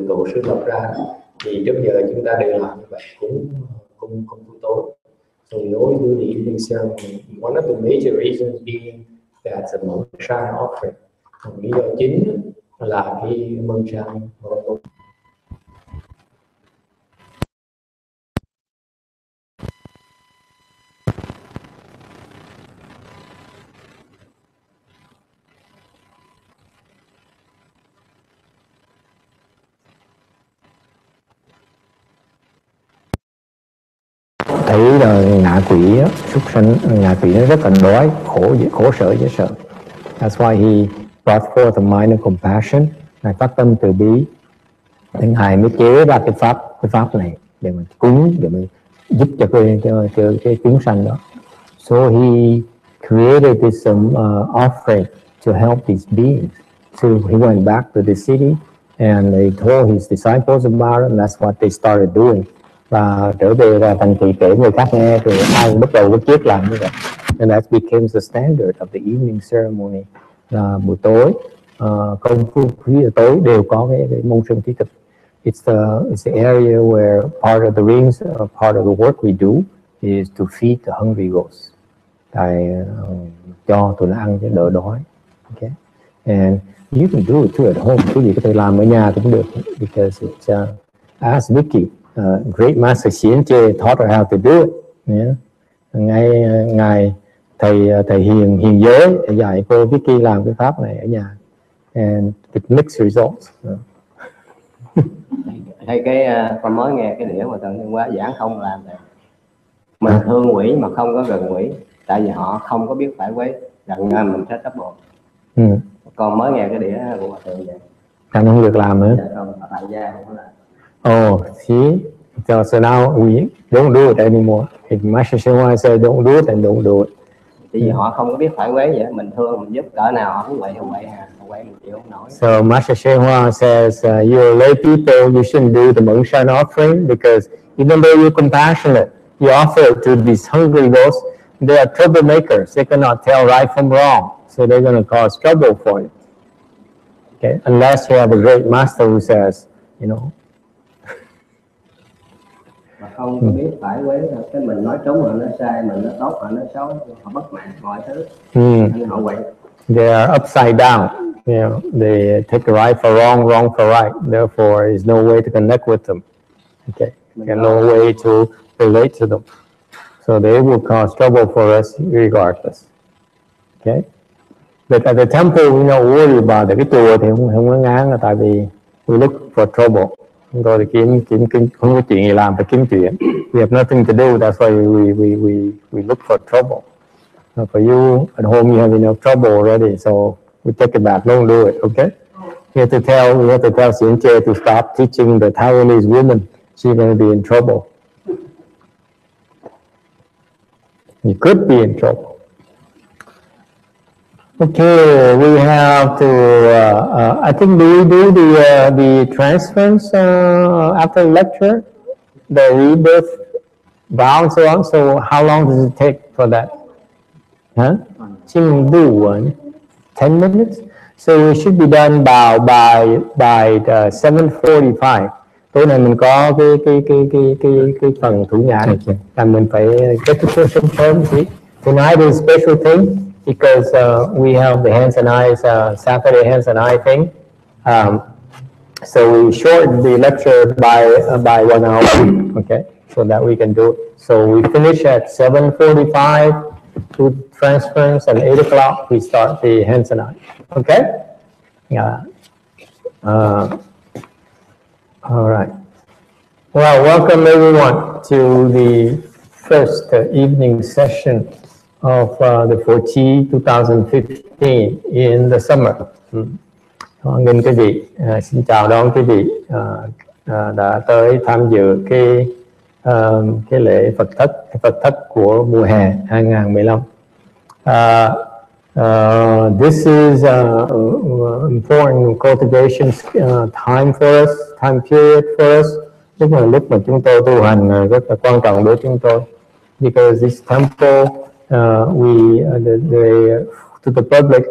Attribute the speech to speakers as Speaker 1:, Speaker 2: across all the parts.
Speaker 1: từ tổ sư lập ra, thì trước giờ chúng ta đều làm như vậy, cung tối. So we always do the evening ceremony. One of the major reasons being that's a mokshan offering. Lý do chính là cái mokshan.
Speaker 2: Thấy là ngạ quỷ, súc sanh, ngạ quỷ nó rất là đói, khổ sở dễ sợ. That's why he brought forth a mind of compassion, Ngài phát tâm từ bi, nên Ngài mới chế ra cái pháp này để mà cúng, để mà giúp cho cái chúng sanh đó. So he created this offering to help these beings. So he went back to the city and they told his disciples about it, and that's what they started doing. Và trở về là thành thị kể người khác nghe, rồi ai cũng bắt đầu bắt chước làm như vậy. And that became the standard of the evening ceremony. Là buổi tối, công phu tối đều có cái môn sơn thí thực. It's the area where part of the rings, part of the work we do is to feed the hungry ghosts. Tại cho tụi nó ăn cho đỡ đói. Okay, and you can do it too at home. Cái gì có thể làm ở nhà cũng được, because it's ask Vicky. Great Master Xian Che taught her how to do it. Yeah. Ngài thầy hiền giới dạy cô Vicky làm cái pháp này ở nhà, and it mixed results.
Speaker 3: Hay con mới nghe cái đĩa mà Tần Thiên Quá giảng không làm này. Mình thương quỷ mà không có gần quỷ, tại vì họ không có biết phải quấy, gần mình sẽ đắp bộ. Con mới nghe cái đĩa của Hòa Thượng vậy.
Speaker 2: Anh không được làm nữa.
Speaker 3: Tại gia không có làm.
Speaker 2: Oh, see? So now we don't do it anymore. If Master Shen Hua said don't do it, then don't do it.
Speaker 3: Tại vì họ không có biết phải quấy vậy, mình thương mình giúp cỡ nào họ không quậy mình chịu không nổi.
Speaker 2: So Master Shen Hua says, you're lay people, you shouldn't do the mokshan offering, because even though you're compassionate, you offer it to these hungry ghosts. They are troublemakers. They cannot tell right from wrong, so they're going to cause trouble for you. Okay, unless you have a great master who says, you know.
Speaker 3: Không có biết phải quấy, cái mình nói trúng họ nó sai, mình nói tốt họ nói xấu, họ bất mãn mọi thứ, họ quậy.
Speaker 2: They are upside down. You know, they take right for wrong, wrong for right. Therefore, there's no way to connect with them. Okay, and no way to relate to them. So they will cause trouble for us regardless. Okay, but at the temple, we don't worry about it. Cái chùa thì không có ngán, là tại vì we look for trouble. Rồi kiếm không có chuyện gì làm, phải kiếm chuyện. We have nothing to do, that's why we look for trouble. For you at home, you have enough trouble already, so we take it back. Don't do it, okay? We have to tell Xian Che to stop teaching the Taiwanese women. She's going to be in trouble. You could be in trouble. Okay, we have to. I think do we do the transference after lecture, the rebirth vow and so on. So how long does it take for that? Huh? 10 minutes. So we should be done by 7:45. Tối nay mình có cái phần thủ nhã này, là mình phải kết thúc sớm tí. Tonight is a special thing. Because we have the hands and eyes, Saturday hands and eye thing. So we shortened the lecture by 1 hour, okay, so that we can do it. So we finish at 7:45, do transference, and 8 o'clock we start the hands and eye, okay? Yeah. All right. Well, welcome everyone to the first evening session of the Phổ Chi 2015 in the summer. Hoan nghênh quý vị, xin chào đón quý vị đã tới tham dự cái lễ Phật thất của mùa hè 2015. This is important cultivation time for us, time period for us. Lúc mà chúng tôi tu hành rất là quan trọng đối với chúng tôi, because this temple to the public,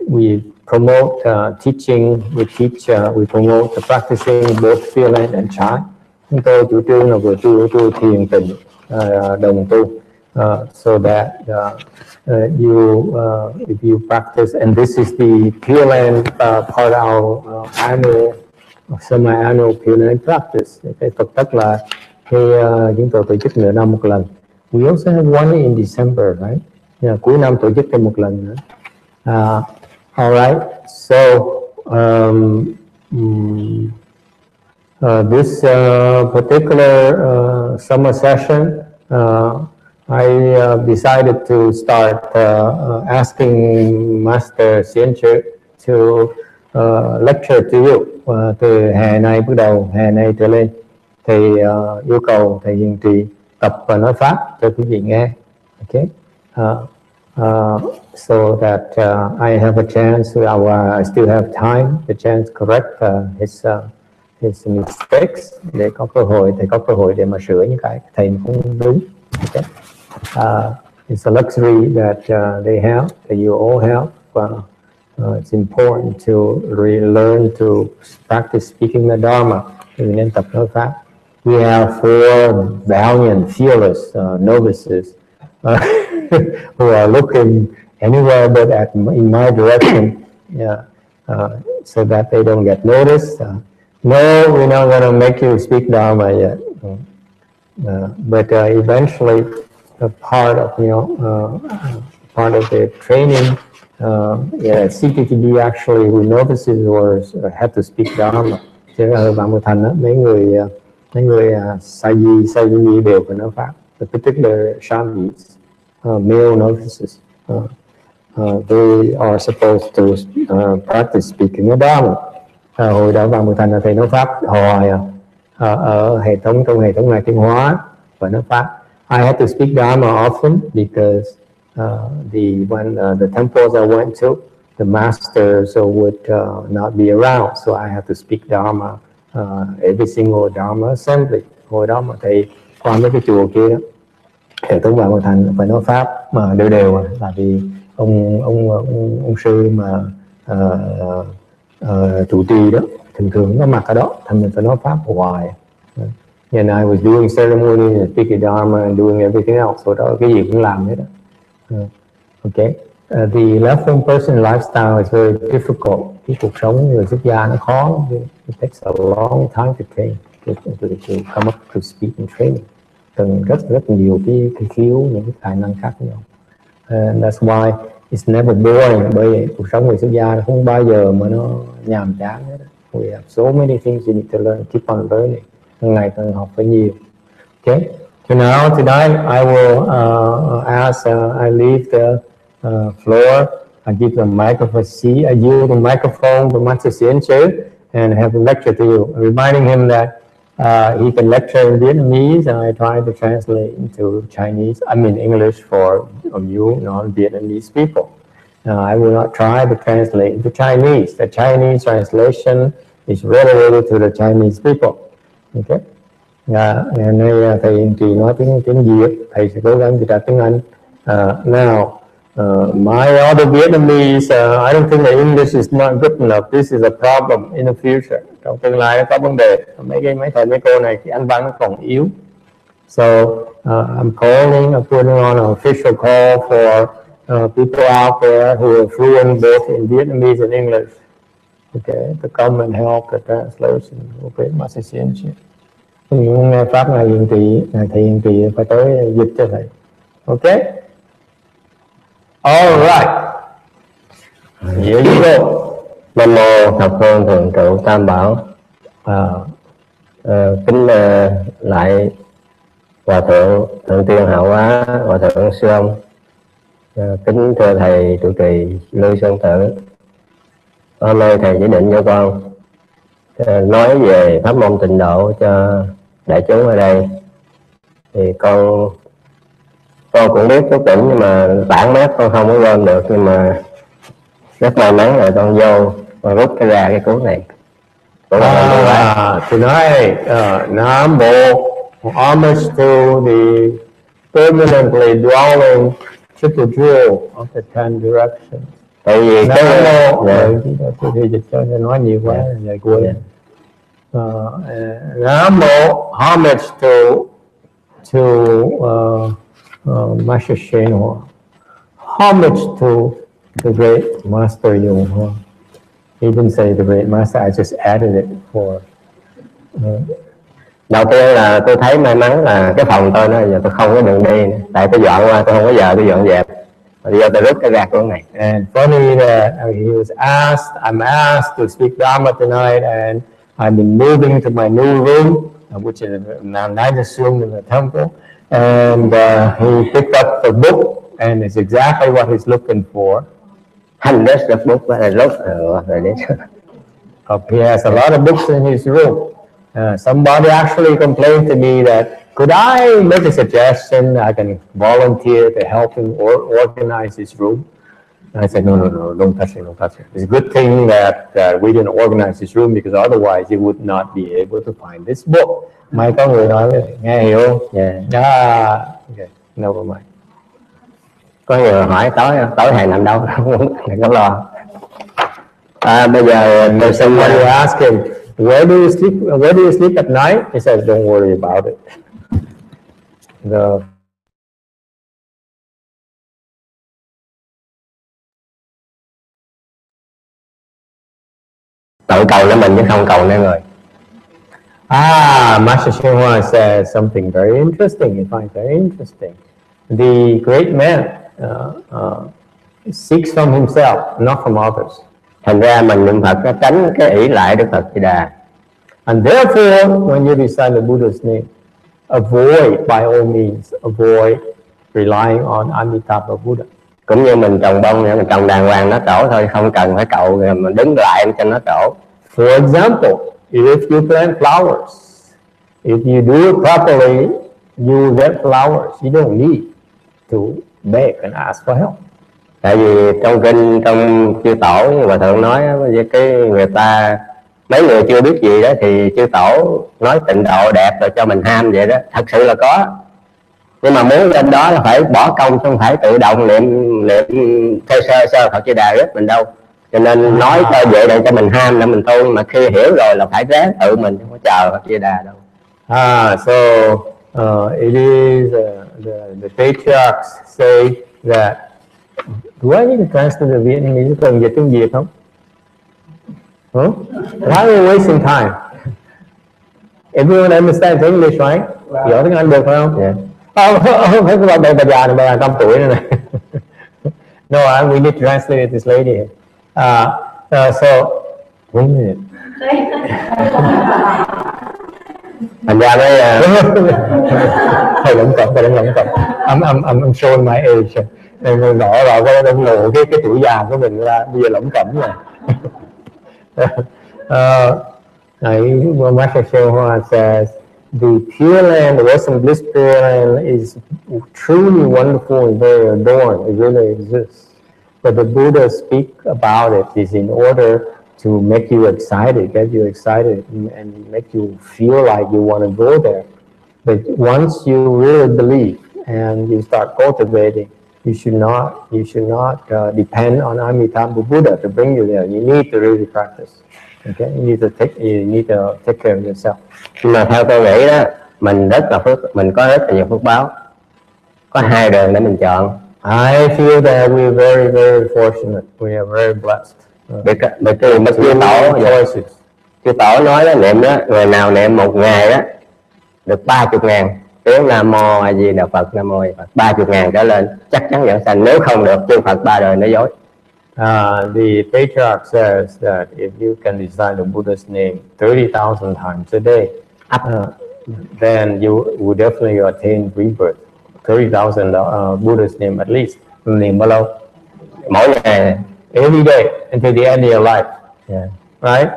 Speaker 2: we promote teaching, we promote the practicing both feeling and chai. Chúng tôi chủ trương là vừa tu thiền tịnh, đồng tu, so that if you practice, and this is the Pure Land part of our annual, semi-annual Pure Land practice. Cái thực chất là chúng tôi tổ chức nửa năm một lần. We also have one in December, right? Cuối năm tổ chức thêm một lần nữa. All right. So this particular summer session, I decided to start asking Master Xianchi to lecture to you. Từ hè này, bắt đầu hè này trở lên, thì yêu cầu thầy Hiền Trì tập và nói pháp cho quý vị nghe. Okay. So that I have a chance, I still have time, the chance to correct his mistakes, để có cơ hội, thầy có cơ hội để mà sửa những cái thầy không đúng. Okay. It's a luxury that they have, that you all have. It's important to learn to practice speaking the Dharma. Mình nên tập nói pháp. We have 4 valiant, fearless novices who are looking anywhere but in my direction, so that they don't get noticed. No, we're not going to make you speak Dharma yet. But eventually, part of the training, CTTD actually, we novices had to speak Dharma. Chứ ở Vạn Mười Thành, mấy người sa di đều phải nói pháp. The particular Shambhis, male novices, they are supposed to practice speaking the Dharma. Hồi đó Vạn Mười Thành là thầy nói pháp hồi ở trong hệ thống Ngài Tiến Hóa và nói pháp. I had to speak Dharma often because when the temples I went to, the masters would not be around, so I had to speak Dharma every single Dharma assembly. Hồi đó mà thầy qua mấy cái chùa kia đó, hệ thống Vạn Mười Thành phải nói pháp mà đều là vì ông sư mà chủ trì đó thường nó mặc ở đó, thành mình phải nói pháp hoài. And I was doing ceremony and speaking Dharma and doing everything else. So đó cái gì cũng làm hết đó. Okay. The left-wing person lifestyle is very difficult. Cái cuộc sống người xuất gia nó khó. It takes a long time to train, to come up to speak and training. Cần rất nhiều cái khiếu, những cái tài năng khác nhau. And that's why it's never boring. Bởi vậy cuộc sống người xuất gia không bao giờ mà nó nhàm chán hết. We have so many things you need to learn. Keep on learning. Ngày càng học phải nhiều. Okay. So now tonight I will I leave the floor. I give the microphone. I use the microphone to Master Xianchi and have a lecture to you, reminding him that he can lecture in Vietnamese, and I try to translate into Chinese. I mean English for you non-Vietnamese people. I will not try to translate into Chinese. The Chinese translation is related to the Chinese people. Okay. Ngày nay thầy Hiền Trì nói tiếng Việt, thầy sẽ cố gắng dịch ra tiếng Anh. Now, my other Vietnamese, I don't think the English is not good enough. This is a problem in the future. Trong tương lai nó có vấn đề. Mấy thầy mấy cô này thì Anh văn nó còn yếu. So I'm putting on an official call for people out there who are fluent both in Vietnamese and English. Okay, to come and help the translation of the Master Xianchi. Những nghe pháp Ngài Hiền Trì, thầy Hiền Trì phải tới dịch cho thầy. Okay. All right. Here you go.
Speaker 3: Nam mô Thập Phương Thượng Trụ Tam Bảo. Kính lại Hòa Thượng Thượng Tiên Hảo Á, Hòa Thượng Sư Ông. Kính thưa thầy trụ trì Lưu Sơn Tử. Hôm nay thầy chỉ định cho con nói về pháp môn tịnh độ cho đại chúng ở đây. Thì con cũng biết chút đỉnh, nhưng mà bản mát con không có gom được, nhưng mà rất may mắn là con vô và rút ra cái cuốn này.
Speaker 2: Tonight, Nam Mô, homage to the permanently dwelling triple jewel of the 10 directions.
Speaker 3: Tại vì
Speaker 2: Nam
Speaker 3: cái
Speaker 2: mô thì dịch cho nói nhiều quá rồi quên. Nam mô, homage to Master Shen Hoa, homage to the great Master Yung Hoa. He didn't say the great Master, I just added it for.
Speaker 3: Đầu tiên là tôi thấy may mắn là cái phòng tôi nó giờ tôi không có đường đi nữa. Tại tôi dọn qua tôi không có giờ tôi dọn dẹp. Bây giờ tôi rút cái gạt của này.
Speaker 2: And funny that he was asked, I'm asked to speak Dharma tonight, and I've been moving to my new room, which is now nicest room in the temple, and he picked up the book, and it's exactly what he's looking for.
Speaker 3: Hành đất rất bút là rút rồi đến.
Speaker 2: He has a lot of books in his room. Somebody actually complained to me that, could I make a suggestion I can volunteer to help him organize his room? And I said, no, don't touch it, don't touch it. It's a good thing that we didn't organize his room, because otherwise you would not be able to find this book. May có người nói nghe hiểu không? Okay, never mind.
Speaker 3: Có người hỏi tối thầy nằm đâu? Đừng có lo. Bây giờ tôi xin
Speaker 2: somebody ask him, where do you sleep at night? He says, don't worry about it.
Speaker 3: Tự cầu lên mình chứ không cầu lên người.
Speaker 2: Master Shen Hoa says something very interesting. I find very interesting. The great man seeks from himself, not from others.
Speaker 3: Thành ra mình niệm Phật nó tránh cái ỷ lại Đức Phật Di Đà.
Speaker 2: And therefore, when you recite the Buddha's name, avoid by all means, avoid relying on Amitabha Buddha.
Speaker 3: Cũng như mình trồng bông nữa, mình trồng đàng hoàng nó trổ thôi, không cần phải cầu rồi mình đứng lại cho nó trổ.
Speaker 2: For example, if you plant flowers, if you do it properly, you get flowers. You don't need to beg and ask for help.
Speaker 3: Tại vì trong kinh, trong chư tổ như Hòa Thượng nói với cái người ta, mấy người chưa biết gì đó thì chư tổ nói tịnh độ đẹp rồi cho mình ham vậy đó. Thật sự là có, nhưng mà muốn lên đó là phải bỏ công, không phải tự động niệm sơ Phật Di Đà rất mình đâu. Cho nên nói cho vậy để cho mình ham để mình tu, mà khi hiểu rồi là phải ráng tự mình, không có chờ Phật Di Đà đâu.
Speaker 2: It is the patriarchs say that. Do I need to translate the Vietnamese? Cần dịch tiếng Việt không? Huh? Why are we wasting time? Everyone understands English, right? Hiểu tiếng Anh được phải không?
Speaker 3: Yeah.
Speaker 2: Không phải cái bà già này, bà 100 tuổi này. No, we need to translate this lady. So, wait a minute.
Speaker 3: Thành ra mới
Speaker 2: Thôi lỏng cọc. I'm showing my age. Nên rõ rồi cái đông lộ cái tuổi già của mình ra bây giờ lỏng cẩm rồi. Master Shen Hoa says the Pure Land, the Western Bliss Pure Land is truly wonderful and very adorned. It really exists. But the Buddha speak about it is in order to make you excited, get you excited, and make you feel like you want to go there. But once you really believe and you start cultivating, you should not depend on Amitabha Buddha to bring you there. You need to really practice. Okay, you need to take care of yourself.
Speaker 3: Nhưng mà theo tôi nghĩ đó, mình có rất là nhiều phước báo. Có hai đường để mình chọn.
Speaker 2: I feel that we are very, very fortunate. We are very blessed.
Speaker 3: Bởi chư tổ nói đó, niệm đó, người nào niệm một ngày đó được 30.000 tiếng Nam Mô A Di Đà Phật, Nam Mô A Di Đà Phật, 30.000 trở lên chắc chắn dẫn sanh. Nếu không được, chư Phật ba đời nói dối.
Speaker 2: The patriarch says that if you can recite the Buddha's name 30,000 times a day, then you will definitely attain rebirth. 30,000 Buddha's name at least. Niệm bao lâu?
Speaker 3: Mỗi ngày.
Speaker 2: Every day until the end of your life.
Speaker 3: Yeah.
Speaker 2: Right?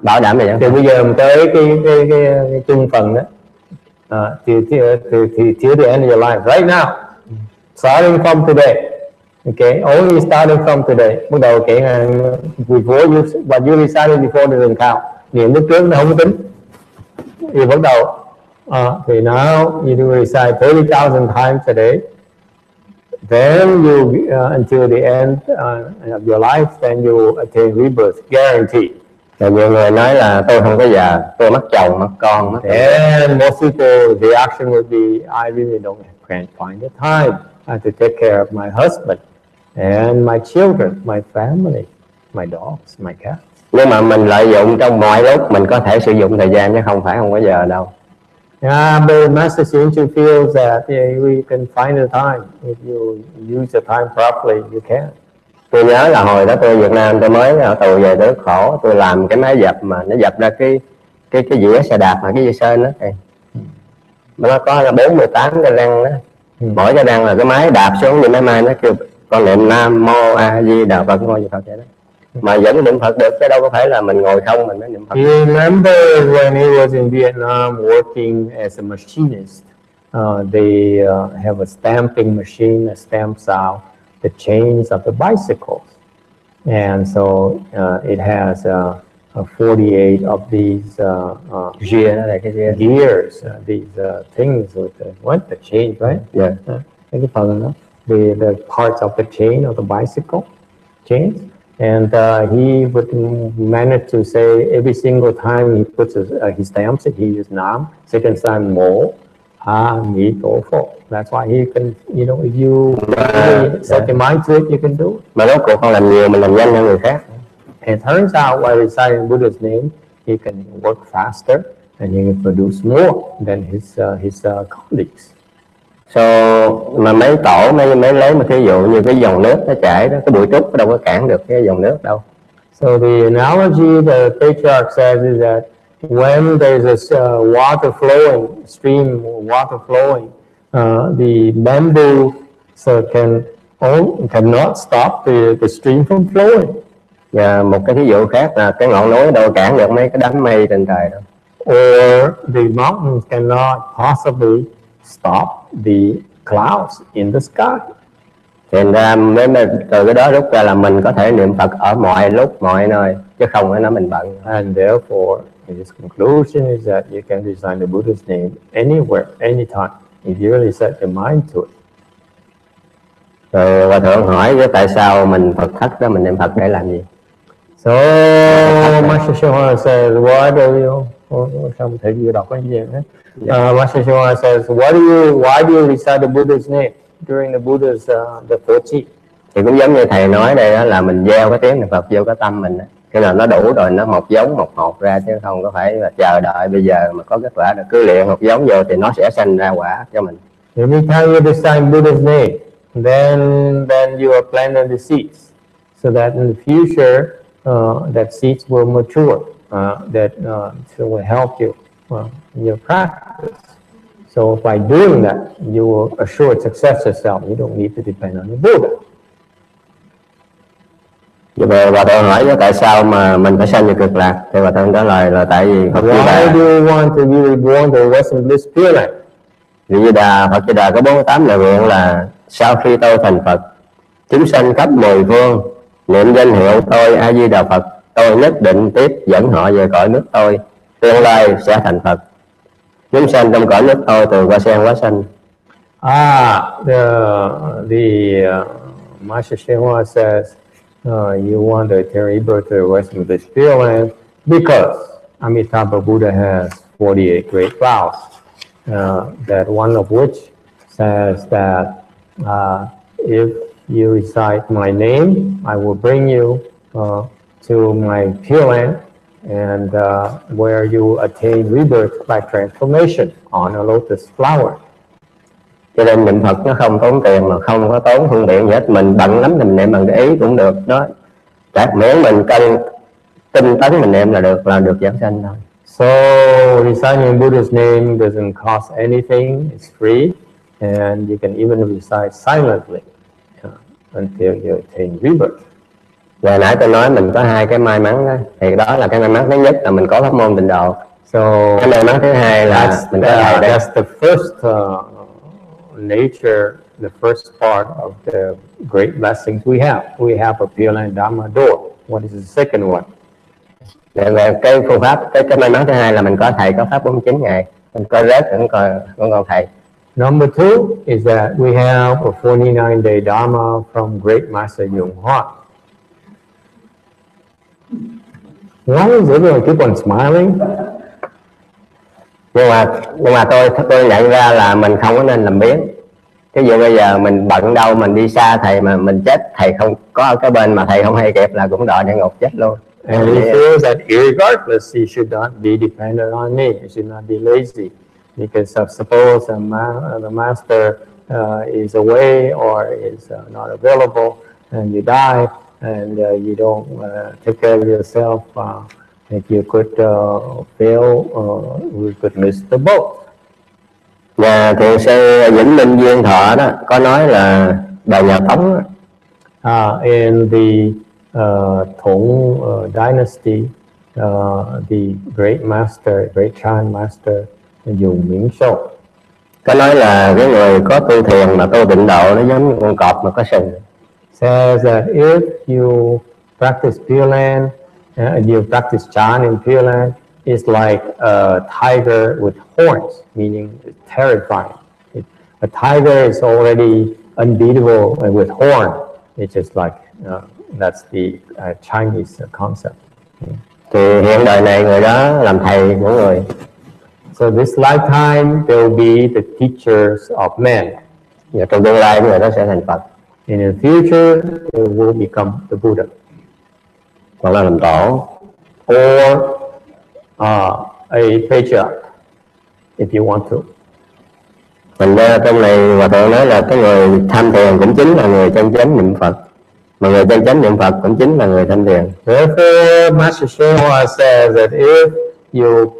Speaker 3: Bảo đảm là
Speaker 2: từ bây giờ tới cái chung phần đó. Till the end of your life, right now, starting from today, okay, only starting from today. Bắt đầu kể là before what you recited before doesn't count. Niệm lúc trước nó không tính. Thì bắt đầu, thì now you do recite 30,000 times a day. then you until the end of your life, then you attain rebirth, guaranteed.
Speaker 3: Rồi nhiều người nói là tôi không có già, tôi mất chồng, mất con, mất.
Speaker 2: And most people, the action would be, I really can't find the time to take care of my husband and my children, my family, my dogs, my cats.
Speaker 3: Nhưng mà mình lợi dụng trong mọi lúc, mình có thể sử dụng thời gian chứ không phải không có giờ đâu.
Speaker 2: Yeah, but Master Shinchu feels that we can find the time. If you use the time properly, you can.
Speaker 3: Tôi nhớ là hồi đó tôi Việt Nam, tôi mới ở tù về, tôi rất khổ, tôi làm cái máy dập mà nó dập ra cái dĩa xe đạp mà cái dây sơn đó thì nó có 48 cái răng đó. Mỗi cái răng là cái máy đạp xuống như máy may, nó kêu con niệm Nam Mô A Di Đà Phật, ngồi Phật vậy đó. Mà vẫn niệm Phật được, chứ đâu có phải là mình ngồi không mình mới niệm Phật.
Speaker 2: He remembers when he was in Vietnam working as a machinist. They have a stamping machine that stamps out the chains of the bicycles, and so it has 48 of these gears, these things with the chain, right?
Speaker 3: Yeah.
Speaker 2: The parts of the chain of the bicycle chains. And he would manage to say every single time he puts he stamps it, he uses Nam, second time Mo, A, Ni, To, Phật. That's why he can, if you really set your mind to it, you can do it.
Speaker 3: Mà rốt cuộc con làm nhiều, mình làm nhanh hơn người khác.
Speaker 2: And it turns out while reciting Buddha's name, he can work faster and he can produce more than his colleagues.
Speaker 3: So, mà mấy tổ mới lấy một cái dụ như cái dòng nước nó chảy đó, cái bụi trúc đâu có cản được cái dòng nước đâu.
Speaker 2: So the analogy the patriarch says is that when there's a water flowing, stream water flowing, the bamboo cannot stop the stream from flowing.
Speaker 3: Và một cái ví dụ khác là cái ngọn núi đâu cản được mấy cái đám mây trên trời đâu.
Speaker 2: Or the mountains cannot possibly stop the clouds in the sky.
Speaker 3: Thành ra từ cái đó rút ra là mình có thể niệm Phật ở mọi lúc mọi nơi chứ không phải nói mình bận.
Speaker 2: And therefore, his conclusion is that you can recite the Buddha's name anywhere, anytime, if you really set your mind to it.
Speaker 3: Rồi Hòa Thượng hỏi tại sao mình Phật thất đó, mình niệm Phật để làm gì?
Speaker 2: So Master Shimon says, what do you? Không thể vừa đọc cái gì nữa. Master Shimon says, why do you recite the Buddha's name during the Buddha's the 40?
Speaker 3: Thì cũng giống như thầy nói đây đó, là mình gieo cái tiếng niệm Phật vô cái tâm mình đó. Cái nào nó đủ rồi nó một giống một hột ra, chứ không có phải là chờ đợi bây giờ mà có kết quả được, cứ luyện một giống vô thì nó sẽ sanh ra quả cho mình.
Speaker 2: Every time you recite Buddha's name, then you are planting the seeds, so that in the future that seeds will mature, will help you in your practice. So by doing that, you will assure success yourself. You don't need to depend on the Buddha.
Speaker 3: Và Hòa Thượng hỏi tại sao mà mình phải sanh về cực lạc, thì Hòa Thượng trả lời là tại vì
Speaker 2: Why do you want to be reborn to Western Bliss Pure Land?
Speaker 3: Vì Phật Di Đà có 48 lời nguyện là sau khi tôi thành Phật, chúng sanh khắp mười phương niệm danh hiệu tôi A Di Đà Phật, tôi nhất định tiếp dẫn họ về cõi nước tôi, tương lai sẽ thành Phật. Chúng sanh trong cõi nước tôi từ qua sen quá sanh.
Speaker 2: Master Shimon says you want to attain rebirth to the Western Bliss Pure Land because Amitabha Buddha has 48 great vows. That one of which says that if you recite my name, I will bring you to my Pure Land, and where you attain rebirth by transformation on a lotus flower.
Speaker 3: Cho nên niệm Phật nó không tốn tiền mà không có tốn phương tiện gì hết, mình bận lắm thì mình niệm bằng cái ý cũng được đó, miễn mình cân tinh tấn mình niệm là được giảng sanh thôi.
Speaker 2: So reciting Buddha's name doesn't cost anything; it's free, and you can even recite silently until you attain rebirth.
Speaker 3: Và nãy tôi nói mình có hai cái may mắn đó, thì đó là cái may mắn thứ nhất là mình có pháp môn tịnh độ.
Speaker 2: So
Speaker 3: cái may mắn thứ hai là mình có
Speaker 2: that's the first nature, the first part of the great blessings we have. We have a Pure Land Dhamma door. What is the second one?
Speaker 3: Về cái phương pháp, cái may mắn thứ hai là mình có thầy có pháp 49 ngày, mình có rớt cũng còn thầy.
Speaker 2: Number two is that we have a 49-day Dharma from Great Master Yung Hoa. Why is everyone keep on smiling?
Speaker 3: Nhưng mà tôi nhận ra là mình không có nên làm biếng. Ví dụ bây giờ mình bận đâu, mình đi xa thầy mà mình chết, thầy không có ở cái bên mà thầy không hay kịp là cũng đợi địa ngục chết luôn.
Speaker 2: And he feels that regardless, he should not be dependent on me. He should not be lazy. Because suppose the master is away or is not available, and you die, and you don't take care of yourself, if you could fail, we could miss the boat.
Speaker 3: Nhà thiền sư Vĩnh Minh Duyên Thọ đó có nói là đời nhà Tống
Speaker 2: in the Thong dynasty, the great master, great Chan master Dùng Miễn Sâu
Speaker 3: có nói là cái người có tu thiền mà tu tịnh độ nó giống như con cọp mà có sừng.
Speaker 2: Says that if you practice Pure Land, you practice Chan in Pure Land, it's like a tiger with horns, meaning it's terrifying. A tiger is already unbeatable, and with horn, it's just like that's the Chinese concept.
Speaker 3: Thì hiện đời này người đó làm thầy của người.
Speaker 2: So this lifetime they will be the teachers of men.
Speaker 3: Và trong tương lai người đó sẽ thành Phật.
Speaker 2: In the future, they will become the Buddha.
Speaker 3: Hoặc là làm tổ.
Speaker 2: Or a patriarch, if you want to.
Speaker 3: Mình ra trong này Hòa Thượng nói là cái người tham thiền cũng chính là người chân chánh niệm Phật, mà người chân chánh niệm Phật cũng chính là người tham thiền.
Speaker 2: Therefore, Master Hsuan Hua says that if you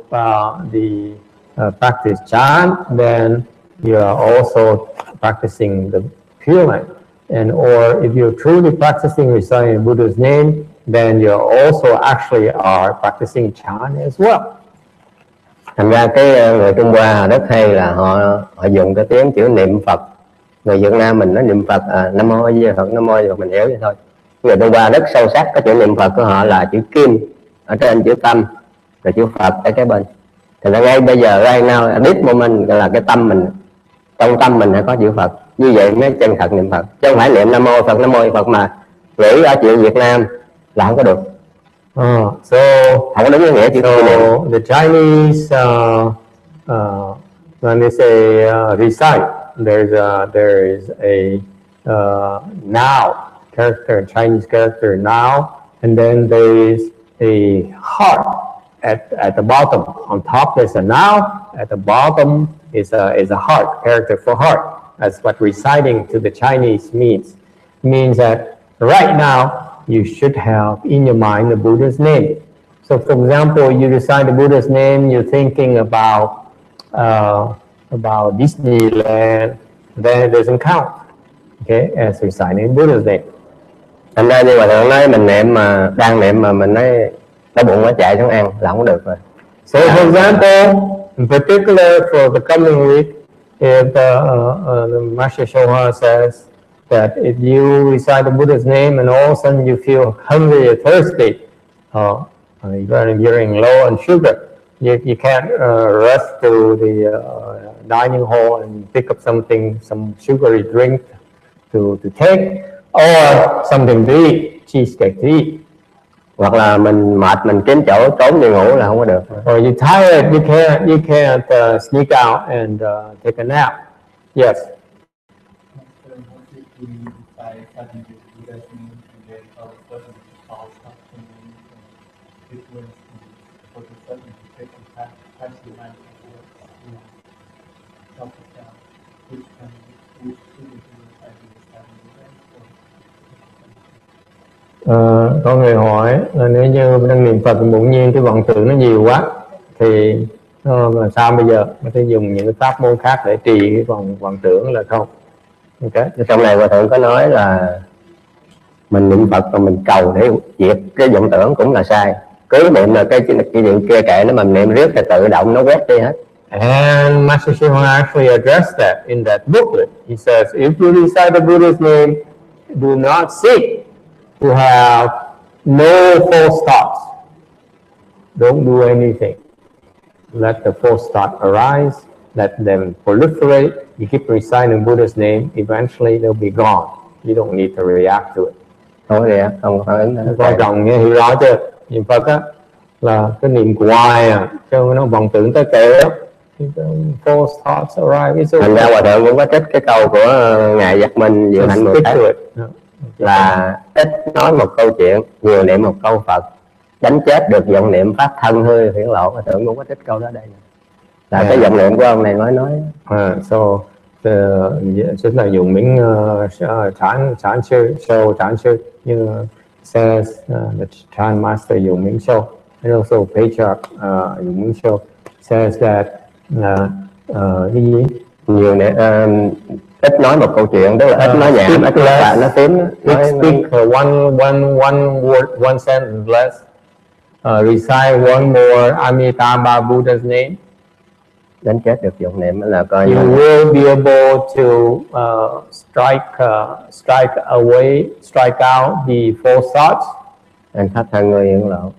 Speaker 2: practice Chan, then you are also practicing the Pure Land. And or if you're truly practicing reciting Buddha's name, then you also actually are practicing Chan as well.
Speaker 3: Thành ra cái người Trung Hoa họ rất hay là họ dùng cái tiếng chữ niệm Phật. Người Việt Nam mình nói niệm Phật Nam Mô A Di Đà Phật, Nam Mô A Di Đà Phật, mình hiểu vậy thôi. Người Trung Hoa rất sâu sắc cái chữ niệm Phật của họ là chữ Kim ở trên chữ tâm, rồi chữ Phật ở cái bên. Thì là ngay bây giờ right now at this moment là cái tâm mình, trong tâm mình phải có chữ Phật. Như vậy mới chân thật niệm Phật, chứ không phải niệm Nam Mô Phật, Nam Mô Phật mà gửi ở chuyện Việt Nam là không có được.
Speaker 2: So
Speaker 3: không có đúng nghĩa chữ niệm.
Speaker 2: The Chinese when they say recite, there is a now character, Chinese character now, and then there is a heart at the bottom. On top there's a now, at the bottom is a heart, character for heart. That's what reciting to the Chinese means. It means that right now you should have in your mind the Buddha's name. So for example, you recite the Buddha's name, you're thinking about Disneyland, then it doesn't count, okay, as reciting Buddha's name.
Speaker 3: Thành ra như mà Thượng nói mình niệm mà đang niệm mà mình nói đói bụng nó chạy xuống ăn là không được rồi.
Speaker 2: So for example, in particular for the coming week, if the Master Hsuan Hua says that if you recite the Buddha's name and all of a sudden you feel hungry or thirsty, you're low on sugar, you can't rush to the dining hall and pick up something, some sugary drink to take, or something to eat, cheesecake to eat.
Speaker 3: Hoặc là mình mệt mình kiếm chỗ trốn đi ngủ là không có được.
Speaker 2: Or you're tired, you can't sneak out and take a nap. Yes. Có người hỏi là nếu như đang niệm Phật bỗng nhiên cái vọng tưởng nó nhiều quá thì làm sao bây giờ? Có thể dùng những cái pháp môn khác để trì cái vọng tưởng là không? Okay.
Speaker 3: Trong này Hòa Thượng có nói là mình niệm Phật và mình cầu để diệt cái vọng tưởng cũng là sai. Cứ niệm là cái chuyện kia kệ nó, mà niệm riết là tự động nó quét đi hết.
Speaker 2: And Master Hsuan Hua actually addressed that in that booklet. He says, if you recite the Buddha's name, do not seek to have no false thoughts. Don't do anything. Let the false thought arise, let them proliferate, you keep reciting Buddha's name, eventually they'll be gone. You don't need to react to it.
Speaker 3: Không react, không phản ứng.
Speaker 2: Quan trọng nghe hiểu rõ chưa? Niệm Phật á là cái niệm hoài cho nó vọng tưởng tới kệ đó. False thoughts arrive.
Speaker 3: Thành ra Hòa Thượng cũng có trích cái câu của ngài Giác Minh Diệu Hạnh Bồ Tát là ít nói một câu chuyện, nhiều niệm một câu Phật, đánh chết được vọng niệm phát thân hư hiển lộ. Hòa Thượng cũng có trích câu đó đây là cái vọng niệm của ông này nói.
Speaker 2: Just là dùng miếng Chan Sư như says the Chan Master dùng miếng show, and also Patriarch dùng miếng show says that cái gì
Speaker 3: nhiều ít nói một câu chuyện, tức là ít nói nhảm, ít nói phím,
Speaker 2: speak one word, one sentence less, recite one more Amitabha Buddha's name.
Speaker 3: Đánh chết được vọng niệm là coi
Speaker 2: you will be able to strike out the false thoughts,
Speaker 3: and phát thân người hiển lộ,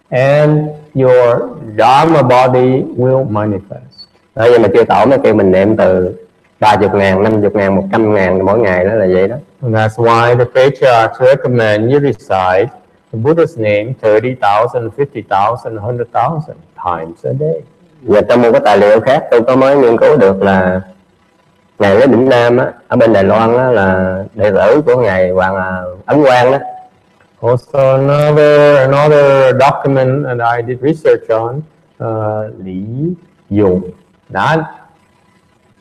Speaker 2: and your Dharma body will manifest.
Speaker 3: Đó, nhưng mà chưa tổ mới kêu mình niệm từ 30.000, 50.000, 100.000 mỗi ngày, đó là vậy đó.
Speaker 2: And that's why the patriarchs recommend you recite the Buddha's name 30,000, 50,000, 100,000 times a day.
Speaker 3: Và trong một cái tài liệu khác tôi có mới nghiên cứu được là ngài Lý Bỉnh Nam á, ở bên Đài Loan á, là đệ tử của ngài Hoàng Ấn Quang đó.
Speaker 2: Also another document that I did research on, Lý Dùng Nán,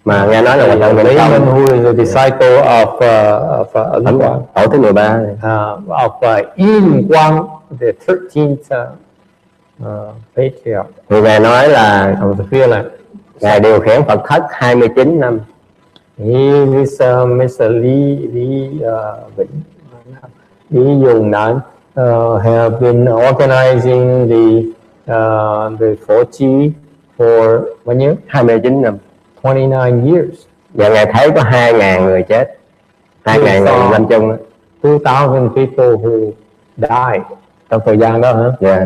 Speaker 3: mà nghe nói là
Speaker 2: Lý who is a disciple of Ấn Quang,
Speaker 3: tổ thứ 13
Speaker 2: of Yên Quang, the 13th patriarch.
Speaker 3: Thì ngài nói là ngài điều khiển Phật thất 29 năm.
Speaker 2: This Mr. Lý Dùng Nán have been organizing the Phổ Trì for bao nhiêu?
Speaker 3: 29 năm.
Speaker 2: 29 years.
Speaker 3: Và ngài thấy có 2.000 người chết, 2.000 người lâm chung.
Speaker 2: 2,000 people who died trong thời gian đó hả?
Speaker 3: Yeah.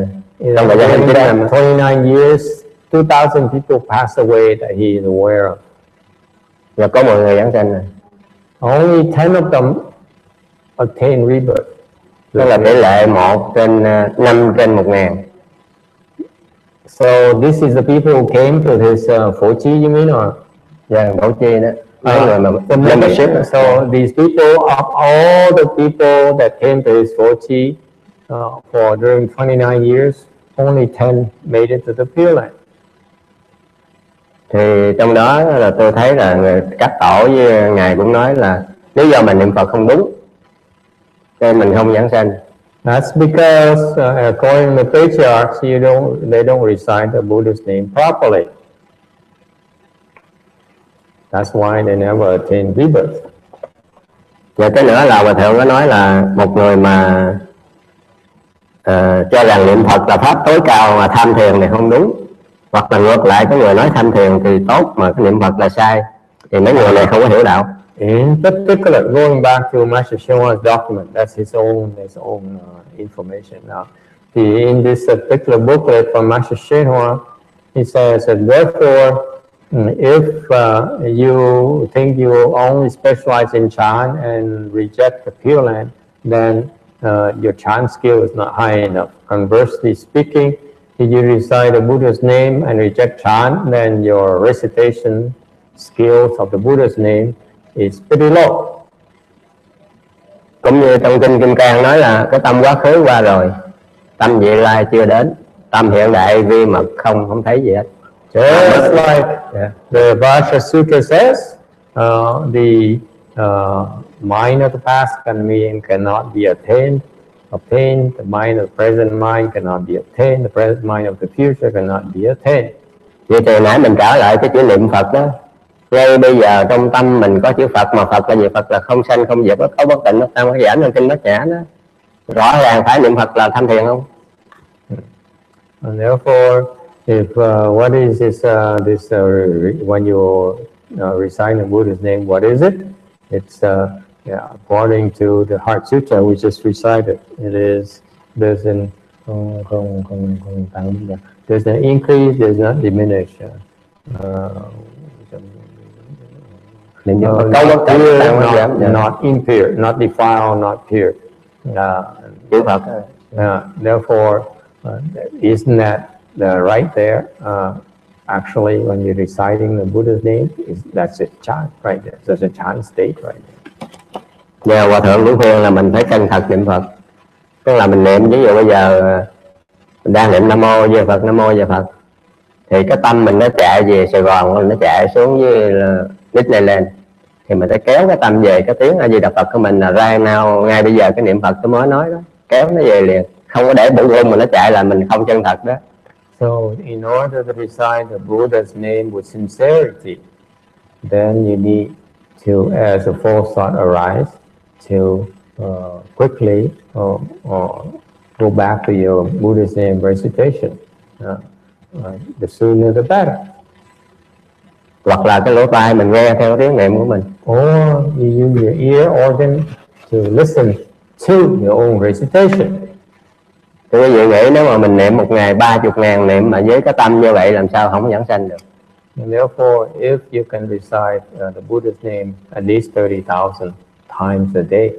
Speaker 3: Trong thời gian
Speaker 2: 29 years, 2,000 people passed away that he is aware of.
Speaker 3: Và có 10 người giảng sanh này.
Speaker 2: Only 10 of them attain rebirth.
Speaker 3: Đó là tỷ lệ 1/5/1000.
Speaker 2: So this is the people who came to this Phổ Trì, you mean, or?
Speaker 3: Yeah, Phổ Trì đó.
Speaker 2: Membership. So these people, of all the people that came to his Phổ Trì for during 29 years, only 10 made it to the Pure Land.
Speaker 3: Thì trong đó là tôi thấy là các tổ với ngài cũng nói là lý do mình niệm Phật không đúng, cho nên mình không giảng sanh.
Speaker 2: That's because according to the patriarchs, they don't recite the Buddha's name properly. That's why they never attain rebirth.
Speaker 3: Và cái nữa là Hòa Thượng có nói là một người mà cho rằng niệm Phật là pháp tối cao mà tham thiền này không đúng, hoặc là ngược lại cái người nói tham thiền thì tốt mà cái niệm Phật là sai, thì mấy người này không có hiểu đạo.
Speaker 2: In particular, going back to Master Shenhua's document, that's his own information now. In this particular booklet from Master Shenhua, he says that therefore, if you think you only specialize in Chan and reject the Pure Land, then your Chan skill is not high enough. Conversely speaking, if you recite the Buddha's name and reject Chan, then your recitation skills of the Buddha's name is pretty low.
Speaker 3: Cũng như trong kinh Kim Cang nói là cái tâm quá khứ qua rồi, tâm vị lai chưa đến, tâm hiện đại vi mật không thấy gì hết.
Speaker 2: Just like the Vajra Sutra says, the mind of the past cannot be obtained. The mind of the present mind cannot be obtained. The present mind of the future cannot be obtained.
Speaker 3: Vậy thì nãy mình trả lại cái chữ niệm Phật đó. Ngay bây giờ trong tâm mình có chữ Phật, mà Phật là gì? Phật là không sanh không diệt, có bất tịnh, tam cái giảm trong kinh Bát Nhã đó. Rõ ràng phải niệm Phật là tham thiền không?
Speaker 2: And therefore, if what is this when you recite the Buddha's name, what is it? It's according to the Heart Sutra we just recited. It is there's an increase, there's not diminish.
Speaker 3: Niệm Phật
Speaker 2: not
Speaker 3: có bất
Speaker 2: pure, not impure, not defiled, not pure.
Speaker 3: chữ Phật.
Speaker 2: Therefore, isn't that right there? Actually, when you're reciting the Buddha's name, that's a chant right there. That's a chant state right there.
Speaker 3: Nhờ Hòa Thượng cũng khuyên là mình phải chân thật niệm Phật. Tức là mình niệm, ví dụ bây giờ mình đang niệm Nam Mô về Phật, Nam Mô về Phật, thì cái tâm mình nó chạy về Sài Gòn, nó chạy xuống với Disneyland, thì mình phải kéo cái tâm về cái tiếng A Di Đà Phật của mình là right now, ngay bây giờ cái niệm Phật tôi mới nói đó, kéo nó về liền, không có để bụng rung mà nó chạy là mình không chân thật đó.
Speaker 2: So in order to recite the Buddha's name with sincerity, then you need to, as a false thought arises, to quickly go back to your Buddha's name recitation. The sooner the better.
Speaker 3: Hoặc là cái lỗ tai mình nghe theo tiếng niệm của mình.
Speaker 2: Or you use your ear organ to listen to your own recitation.
Speaker 3: Thì quý vị nghĩ nếu mà mình niệm một ngày 30.000 niệm mà với cái tâm như vậy làm sao không giảng sanh được?
Speaker 2: And therefore, if you can recite the Buddha's name at least 30,000 times a day,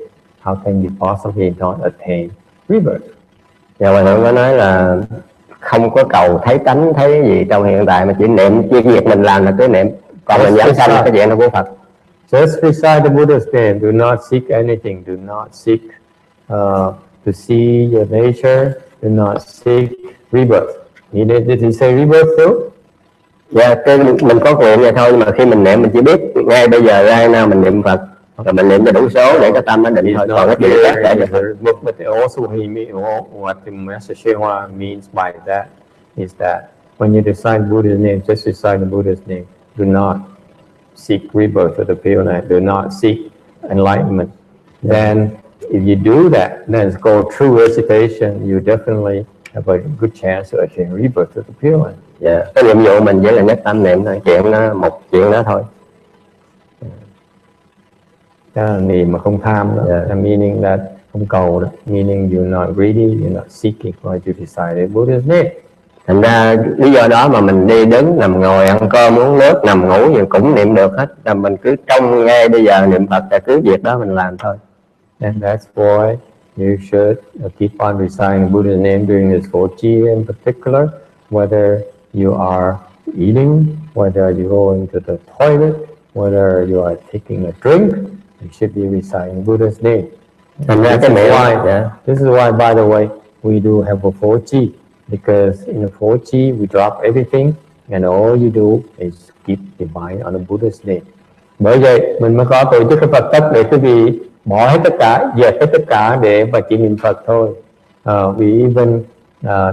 Speaker 2: how can you possibly not attain rebirth?
Speaker 3: Nhà Hòa Thượng có nói là không có cầu thấy tánh thấy gì trong hiện tại, mà chỉ niệm, chỉ việc mình làm là cứ niệm, còn mình giảng sanh cái chuyện đó của Phật.
Speaker 2: Just recite the Buddha's name. Do not seek anything. Do not seek to see your nature. Do not seek rebirth. Did he say rebirth too?
Speaker 3: Dạ, mình có nguyện vậy thôi, nhưng mà khi mình niệm mình chỉ biết ngay bây giờ ra nào mình niệm Phật, rồi mình niệm cho đủ số để cái tâm nó định thôi. Còn cái chuyện khác tại
Speaker 2: but also what the Master Shewa means by that is that when you recite Buddha's name, just recite the Buddha's name. Do not seek rebirth of the pure light. Do not seek enlightenment. Then, if you do that, then it's called true recitation. You definitely have a good chance to attain rebirth of the pure light.
Speaker 3: Dạ, cái nhiệm vụ mình chỉ là nhất tâm niệm thôi, chuyện nó một chuyện đó thôi.
Speaker 2: Niệm mà không tham đó, meaning that không cầu đó, meaning you're not greedy, you're not seeking, but you decide Buddha's name.
Speaker 3: Thành ra lý do đó mà mình đi đứng nằm ngồi ăn cơm uống nước nằm ngủ gì cũng niệm được hết, là mình cứ trong ngay bây giờ niệm Phật là cứ việc đó mình làm thôi.
Speaker 2: And that's why you should keep on reciting Buddha's name during this 4G in particular, whether you are eating, whether you're going to the toilet, whether you are taking a drink, you should be reciting Buddha's name.
Speaker 3: Thành ra cái
Speaker 2: This is why, by the way, we do have a 4G, because in the 4G we drop everything and all you do is keep the mind on the Buddha's name. Bởi vậy mình mới có tổ chức cái Phật tất để quý vị bỏ hết tất cả, dẹp hết tất cả để mà chỉ niệm Phật thôi. We even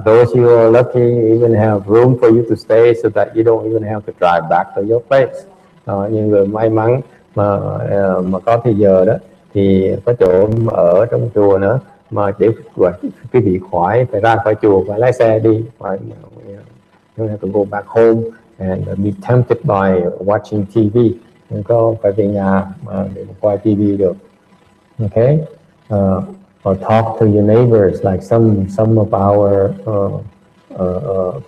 Speaker 2: those who are lucky even have room for you to stay so that you don't even have to drive back to your place. Những người may mắn mà có thời giờ đó thì có chỗ ở trong chùa nữa, mà để quý vị khỏi phải ra khỏi chùa phải lái xe đi, phải you have to go back home and be tempted by watching TV. Không có phải về nhà mà để coi TV được. Okay, or talk to your neighbors like some of our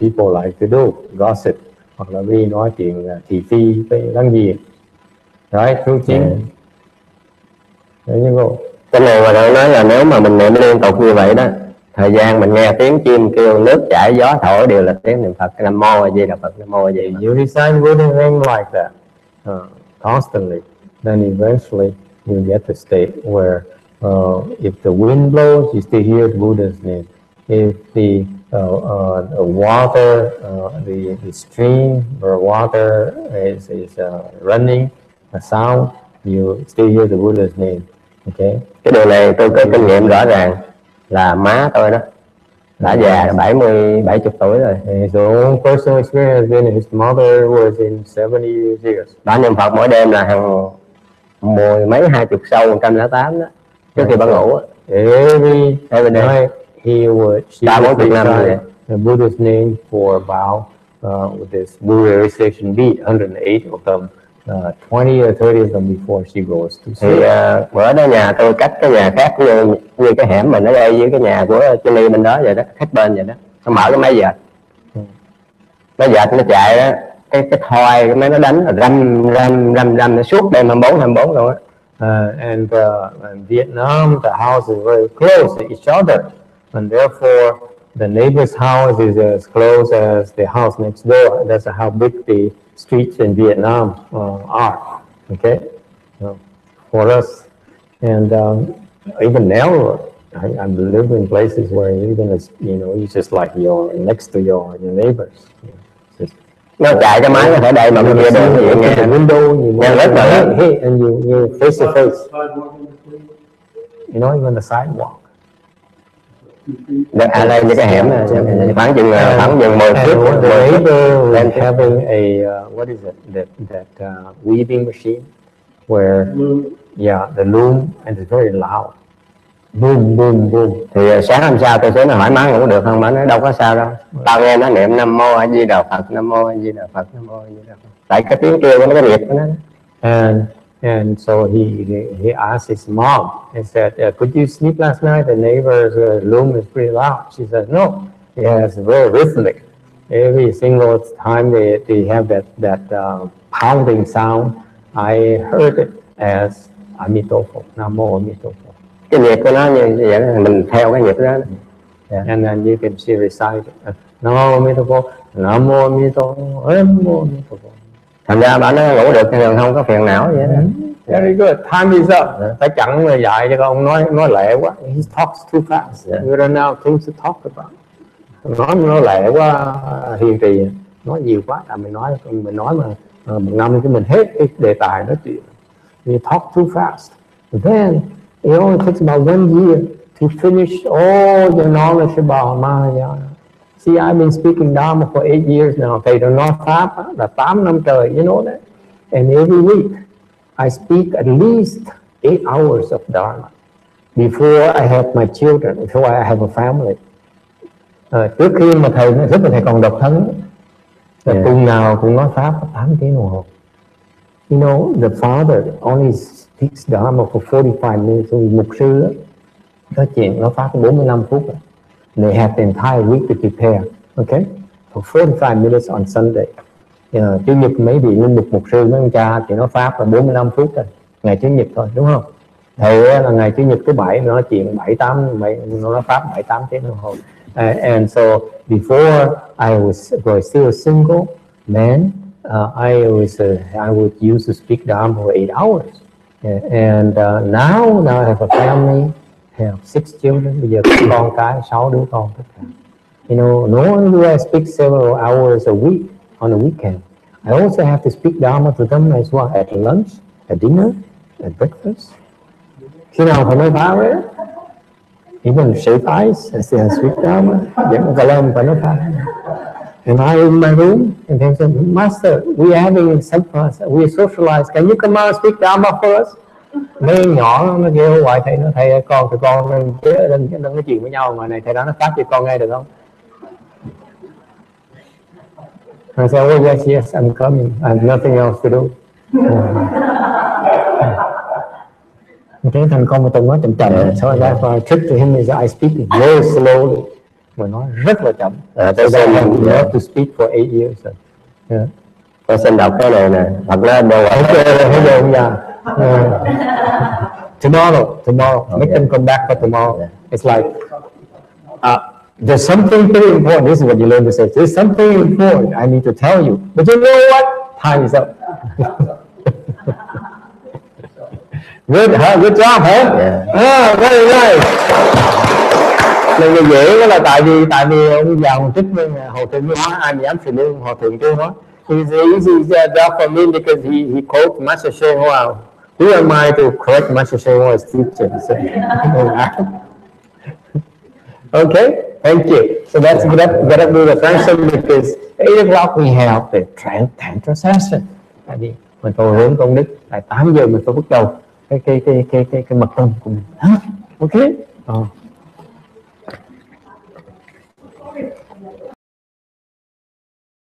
Speaker 2: people like to do, gossip, hoặc là đi nói chuyện thị phi với láng giềng. Right, true chính.
Speaker 3: Cái này mà tôi nói là nếu mà mình niệm liên tục như vậy đó, thời gian mình nghe tiếng chim kêu, nước chảy, gió thổi đều là tiếng niệm Phật. Nam Mô A Di Đà Phật, Nam Mô A Di Đà Phật.
Speaker 2: You recite Buddha's name like that constantly, then eventually you get to state where if the wind blows, you still hear Buddha's name. If the water, the stream or water is running, a sound, you still hear the Buddha's name. Okay.
Speaker 3: Cái điều này tôi có kinh nghiệm rõ ràng là má tôi đó đã già 70 tuổi rồi.
Speaker 2: His own personal experience has been his mother was in 70 years.
Speaker 3: Bà niệm Phật mỗi đêm là hàng 10 mấy 20 sâu 108 đó trước khi bà ngủ.
Speaker 2: Every night he would recite the Buddha's name for about with this Buddha recitation beat, 108 of them. 20 or 30 of them before she goes to sleep.
Speaker 3: Thì bữa đó nhà tôi cách cái nhà khác như cái hẻm mình ở đây với cái nhà của Chile bên đó vậy đó, khách bên vậy đó. Nó mở cái máy dệt, máy dệt nó chạy đó, cái thoi mấy nó đánh răm nó suốt đêm 24 luôn á.
Speaker 2: And in Vietnam, the houses is very close to each other, and therefore the neighbor's house is as close as the house next door. That's how big the streets in Vietnam are. Okay, for us, and even now, I'm living in places where even it's just like you're next to your neighbors.
Speaker 3: Nó chạy cái máy có thể đây mà bên kia đường vậy nghe
Speaker 2: window,
Speaker 3: nghe rất là lớn.
Speaker 2: Hey, and you face to face. Even the sidewalk.
Speaker 3: Lên những cái hẻm này khoảng chừng 10 phút.
Speaker 2: The neighbor was having a what is it? That weaving machine where the loom, and it's very loud. Boom, boom, boom.
Speaker 3: Thì sáng hôm sau tôi xuống nó hỏi má ngủ được không? Má nói đâu có sao đâu. Tao nghe nó niệm Nam Mô A Di Đà Phật, Nam Mô A Di Đà Phật, Nam Mô A Di Đà Phật. Tại cái tiếng kêu của nó cái nghiệp của nó.
Speaker 2: And so he asked his mom and said, could you sleep last night? The neighbor's loom is pretty loud. She said, no, it's very rhythmic. Every single time they have that pounding sound, I heard it as Amitofo, Nam Mô Amitofo.
Speaker 3: Cái nghiệp của nó như vậy mình theo cái nghiệp đó.
Speaker 2: And then you can see recite Nam Mô Amitofo, Nam Mô Amitofo, Nam Mô Amitofo.
Speaker 3: Thành ra bà nó ngủ được nhưng không có phiền não vậy đó.
Speaker 2: Very good. Time is up. Phải chẳng là dạy cho con nói lẹ quá. He talks too fast. We don't know things to talk about. Nói lẹ quá, hiền trì, nói nhiều quá. Mình nói mà một năm cái mình hết cái đề tài nói chuyện. We talk too fast. But then it only takes about 1 year to finish all the knowledge about Mahayana. See, I've been speaking Dharma for 8 years now. Thầy đã nói Pháp là 8 năm trời, you know that? And every week, I speak at least 8 hours of Dharma before I have my children, before I have a family. Trước khi mà thầy còn độc thân, tuần nào cũng nói Pháp 8 tiếng đồng hồ. You know, the father only speaks Dharma for 45 minutes. Mục sư nói chuyện nói Pháp 45 phút. They have the entire week to prepare, okay? For 45 minutes on Sunday. Chủ nhật mấy vị linh mục sư mấy ông cha thì nói Pháp là 45 phút rồi. Ngày Chủ nhật thôi, đúng không? Thầy là ngày Chủ nhật thứ Bảy nói chuyện 7-8, nói Pháp 7-8 tiếng đồng hồ. And so before I was still a single man, I would use to speak Dharma for 8 hours. And now I have a family. Have 6 children. Bây giờ có con cái 6 đứa con tất cả. You know, no one do I speak several hours a week on a weekend. I also have to speak Dharma to them as well at lunch, at dinner, at breakfast. Khi nào phải nói Pháp ấy? Even shave ice, I still speak Dharma. Dẫn cả lâm phải nói Pháp. And I in my room and they said, Master, we having some we socialize. Can you come out and speak Dharma for us? Mấy nhỏ nó kêu hoài thầy nó thầy con tụi con đừng nói chuyện với nhau mà này thầy đó nó Pháp cho con nghe được không? I said, oh yes, I'm coming. I have nothing else to do. Cái thằng con mà tôi nói chậm chậm. So I trick to him is I speak very slowly. Mà nói rất là chậm. Tôi have to speak for 8 years.
Speaker 3: Tôi xin đọc cái này nè. Thật ra đồ
Speaker 2: tomorrow. Make them come back for tomorrow. It's like there's something very important. This is what you learn to say. There's something important I need to tell you. But you know what? Time is up. Good job, huh? Very nice. Lần này dễ đó là tại vì ông già một chút nên Hồ Thượng nói ai mà dám xử lý Hồ Thượng chưa nói. It's easy job for me because he quotes Master Sheng Hoa. Who am I to correct Master Sheng Hua's teaching? Okay, thank you. So let's get up with the function because 8 o'clock we have the Tantra session. Tại vì mình cầu hướng công đức, tại 8 giờ mình phải bắt đầu cái mật tâm của mình. Okay.